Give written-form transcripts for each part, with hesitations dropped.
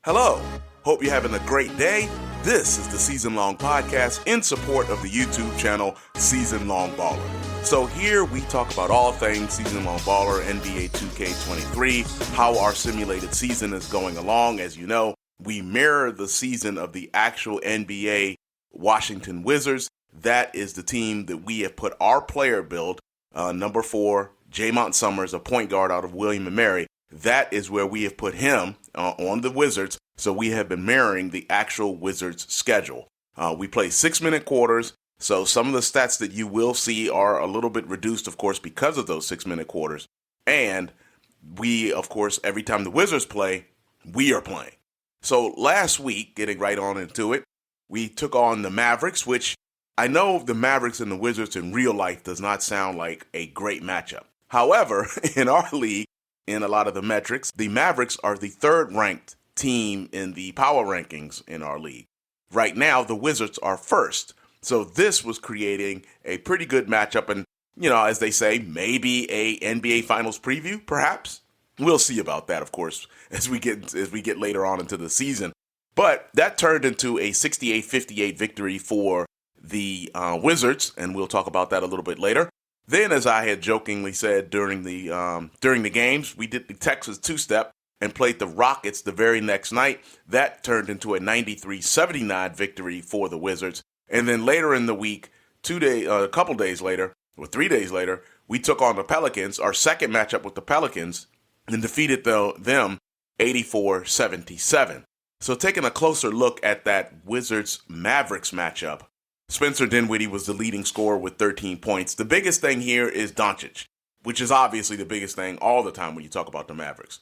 Hello. Hope you're having a great day. This is the Season Long Podcast in support of the YouTube channel SeasonLongBaller. So here we talk about all things Season Long Baller, NBA 2K23, how our simulated season is going along. As you know, we mirror the season of the actual NBA Washington Wizards. That is the team that we have put our player build, number 4, Jaymont Summerz, a point guard out of William & Mary. That is where we have put him on the Wizards. So we have been mirroring the actual Wizards schedule. We play 6-minute quarters. So some of the stats that you will see are a little bit reduced, of course, because of those 6-minute quarters. And we, of course, every time the Wizards play, we are playing. So last week, getting right on into it, we took on the Mavericks, which I know the Mavericks and the Wizards in real life does not sound like a great matchup. However, in our league, in a lot of the metrics, the Mavericks are the third-ranked team in the power rankings in our league. Right now, the Wizards are first. So this was creating a pretty good matchup and, as they say, maybe a NBA Finals preview, perhaps. We'll see about that, of course, as we get later on into the season. But that turned into a 68-58 victory for the Wizards, and we'll talk about that a little bit later. Then, as I had jokingly said during the games, we did the Texas two-step and played the Rockets the very next night. That turned into a 93-79 victory for the Wizards. And then later in the week, 3 days later, we took on the Pelicans, our second matchup with the Pelicans, and defeated them 84-77. So taking a closer look at that Wizards-Mavericks matchup, Spencer Dinwiddie was the leading scorer with 13 points. The biggest thing here is Doncic, which is obviously the biggest thing all the time when you talk about the Mavericks.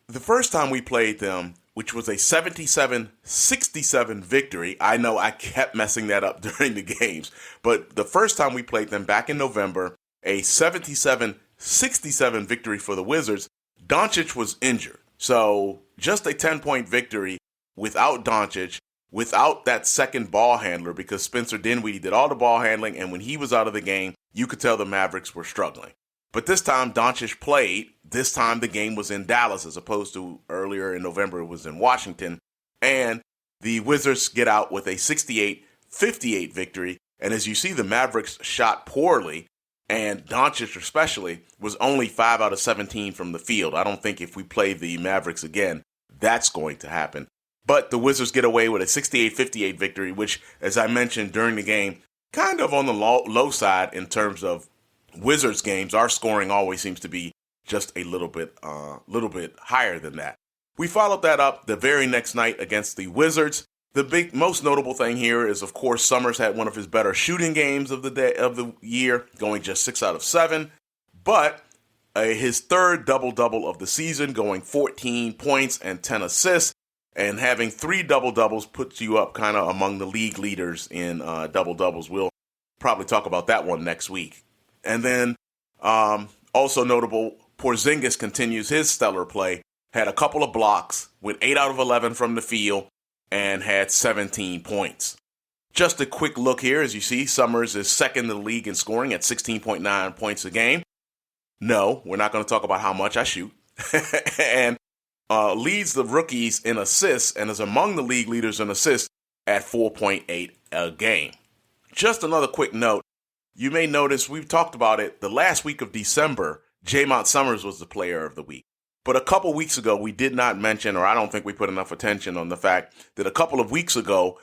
The first time we played them, which was a 77-67 victory, I know I kept messing that up during the games, but the first time we played them back in November, a 77-67 victory for the Wizards, Doncic was injured. So just a 10-point victory without Doncic, without that second ball handler, because Spencer Dinwiddie did all the ball handling, and when he was out of the game, you could tell the Mavericks were struggling. But this time, Doncic played. This time, the game was in Dallas, as opposed to earlier in November, it was in Washington. And the Wizards get out with a 68-58 victory. And as you see, the Mavericks shot poorly, and Doncic especially was only 5 out of 17 from the field. I don't think if we play the Mavericks again, that's going to happen. But the Wizards get away with a 68-58 victory, which, as I mentioned during the game, kind of on the low side in terms of Wizards games. Our scoring always seems to be just a little bit higher than that. We followed that up the very next night against the Wizards. The most notable thing here is, of course, Summerz had one of his better shooting games of the year, going just 6 out of 7. But his third double-double of the season, going 14 points and 10 assists. And having 3 double-doubles puts you up kind of among the league leaders in double-doubles. We'll probably talk about that one next week. And then also notable, Porzingis continues his stellar play. Had a couple of blocks, went 8 out of 11 from the field, and had 17 points. Just a quick look here. As you see, Summerz is second in the league in scoring at 16.9 points a game. No, we're not going to talk about how much I shoot. And leads the rookies in assists and is among the league leaders in assists at 4.8 a game. Just another quick note. You may notice we've talked about it. The last week of December, Jaymont Summerz was the player of the week. But a couple weeks ago, we did not mention, or I don't think we put enough attention on the fact that a couple of weeks ago,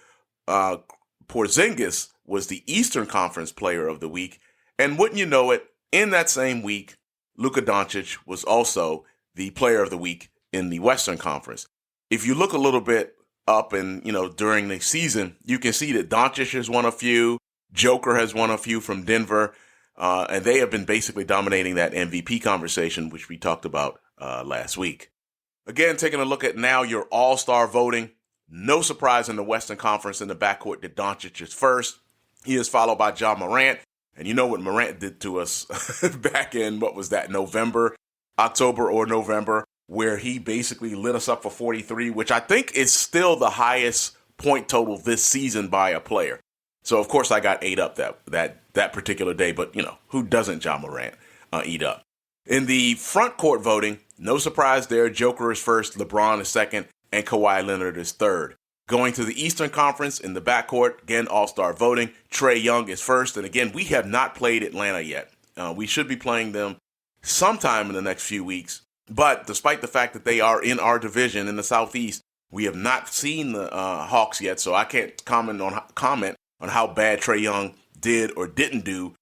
Porzingis was the Eastern Conference player of the week. And wouldn't you know it, in that same week, Luka Doncic was also the player of the week in the Western Conference. If you look a little bit up and, during the season, you can see that Doncic has won a few, Joker has won a few from Denver, and they have been basically dominating that MVP conversation, which we talked about last week. Again, taking a look at now your all-star voting. No surprise in the Western Conference in the backcourt that Doncic is first. He is followed by Ja Morant. And you know what Morant did to us back in, October or November, where he basically lit us up for 43, which I think is still the highest point total this season by a player. So, of course, I got ate up that particular day, but, who doesn't Ja Morant eat up? In the front court voting, no surprise there. Joker is first, LeBron is second, and Kawhi Leonard is third. Going to the Eastern Conference in the backcourt, again, all-star voting. Trae Young is first. And again, we have not played Atlanta yet. We should be playing them sometime in the next few weeks. But despite the fact that they are in our division in the Southeast, we have not seen the Hawks yet. So I can't comment on how bad Trae Young did or didn't do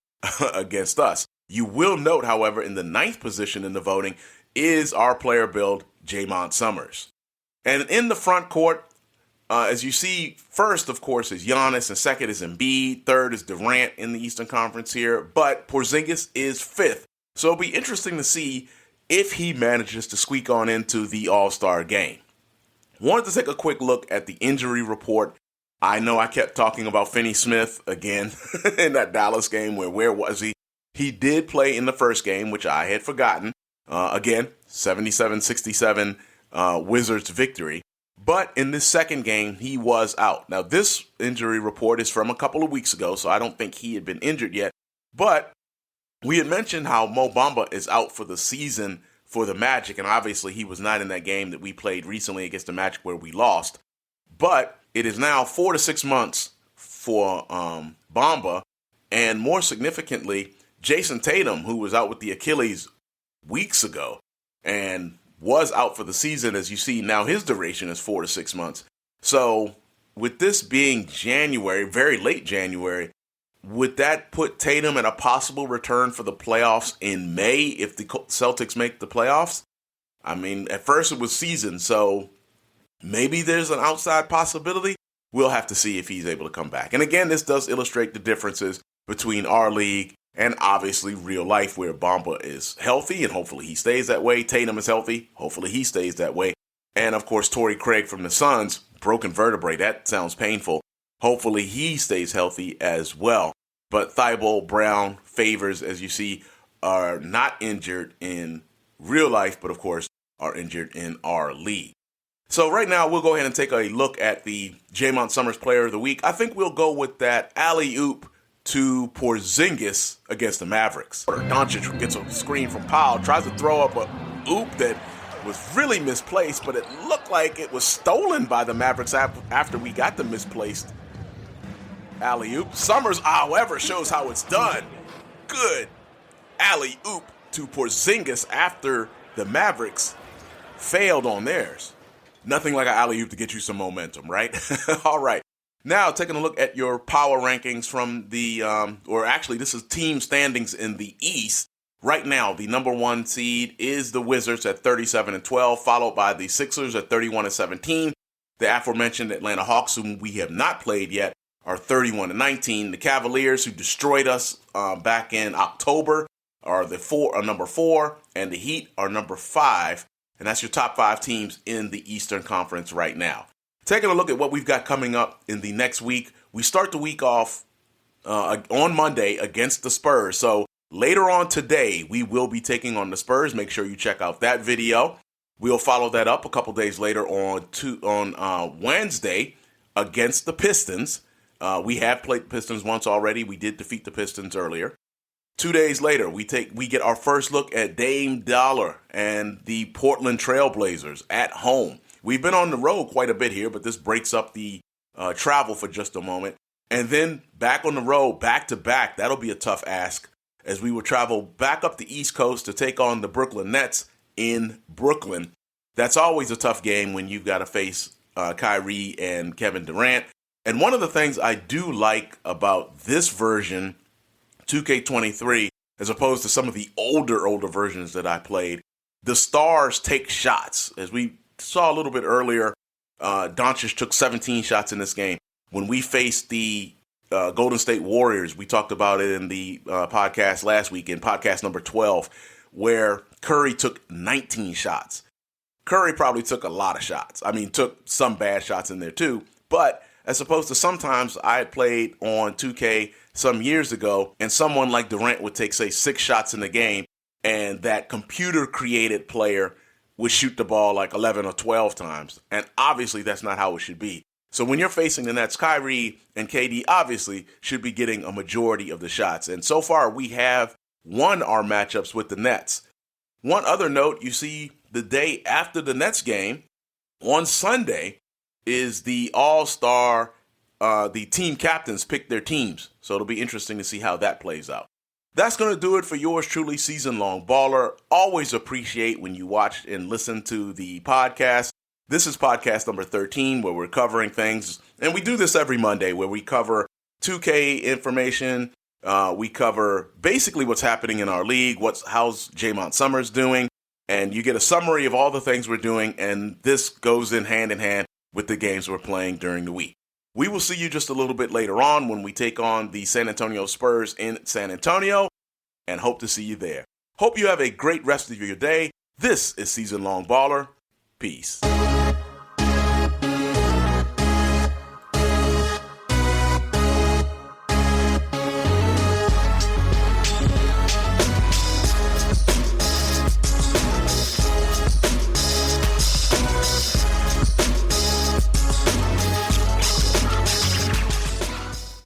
against us. You will note, however, in the 9th position in the voting is our player build, Jaymont Summerz. And in the front court, as you see, first, of course, is Giannis, and second is Embiid. Third is Durant in the Eastern Conference here. But Porzingis is 5th. So it'll be interesting to see if he manages to squeak on into the All-Star game. Wanted to take a quick look at the injury report. I know I kept talking about Finney Smith again in that Dallas game where was he? He did play in the first game, which I had forgotten. Again, 77-67 Wizards victory. But in this second game, he was out. Now, this injury report is from a couple of weeks ago, so I don't think he had been injured yet. But we had mentioned how Mo Bamba is out for the season for the Magic, and obviously he was not in that game that we played recently against the Magic where we lost. But it is now 4 to 6 months for Bamba, and more significantly, Jason Tatum, who was out with the Achilles weeks ago, and was out for the season. As you see, now his duration is 4 to 6 months. So with this being January, very late January, would that put Tatum at a possible return for the playoffs in May if the Celtics make the playoffs? I mean, at first it was season, so maybe there's an outside possibility. We'll have to see if he's able to come back. And again, this does illustrate the differences between our league and obviously real life, where Bamba is healthy and hopefully he stays that way. Tatum is healthy. Hopefully he stays that way. And of course, Torrey Craig from the Suns, broken vertebrae. That sounds painful. Hopefully he stays healthy as well. But Thibault, Brown, Favors, as you see, are not injured in real life, but of course are injured in our league. So right now we'll go ahead and take a look at the Jaymont Summerz Player of the Week. I think we'll go with that alley-oop to Porzingis against the Mavericks. Doncic gets a screen from Powell, tries to throw up a oop that was really misplaced, but it looked like it was stolen by the Mavericks after we got the misplaced alley-oop. Summerz, however, shows how it's done. Good alley-oop to Porzingis after the Mavericks failed on theirs. Nothing like an alley-oop to get you some momentum, right? All right. Now, taking a look at your power rankings from the, or actually this is team standings in the East. Right now, the number 1 seed is the Wizards at 37-12, followed by the Sixers at 31-17. The aforementioned Atlanta Hawks, whom we have not played yet, are 31-19. The Cavaliers, who destroyed us back in October, are number 4, and the Heat are number 5. And that's your top 5 teams in the Eastern Conference right now. Taking a look at what we've got coming up in the next week, we start the week off on Monday against the Spurs. So later on today, we will be taking on the Spurs. Make sure you check out that video. We'll follow that up a couple days later on Wednesday against the Pistons. We have played the Pistons once already. We did defeat the Pistons earlier. 2 days later, we get our first look at Dame Dollar and the Portland Trailblazers at home. We've been on the road quite a bit here, but this breaks up the travel for just a moment. And then back on the road, back-to-back. That'll be a tough ask as we will travel back up the East Coast to take on the Brooklyn Nets in Brooklyn. That's always a tough game when you've got to face Kyrie and Kevin Durant. And one of the things I do like about this version, 2K23, as opposed to some of the older versions that I played, the stars take shots. As we saw a little bit earlier, Doncic took 17 shots in this game. When we faced the Golden State Warriors, we talked about it in the podcast last week, in podcast number 12, where Curry took 19 shots. Curry probably took a lot of shots. I mean, took some bad shots in there too. But as opposed to sometimes I had played on 2K some years ago, and someone like Durant would take, say, 6 shots in the game, and that computer-created player would shoot the ball like 11 or 12 times. And obviously that's not how it should be. So when you're facing the Nets, Kyrie and KD obviously should be getting a majority of the shots. And so far we have won our matchups with the Nets. One other note, you see the day after the Nets game, On Sunday is the All-Star, the team captains pick their teams. So it'll be interesting to see how that plays out. That's going to do it for yours truly, Season Long Baller. Always appreciate when you watch and listen to the podcast. This is podcast number 13, where we're covering things, and we do this every Monday, where we cover 2K information. We cover basically what's happening in our league, how's Jaymont Summerz doing, and you get a summary of all the things we're doing, and this goes in hand with the games we're playing during the week. We will see you just a little bit later on when we take on the San Antonio Spurs in San Antonio, and hope to see you there. Hope you have a great rest of your day. This is Season Long Baller. Peace.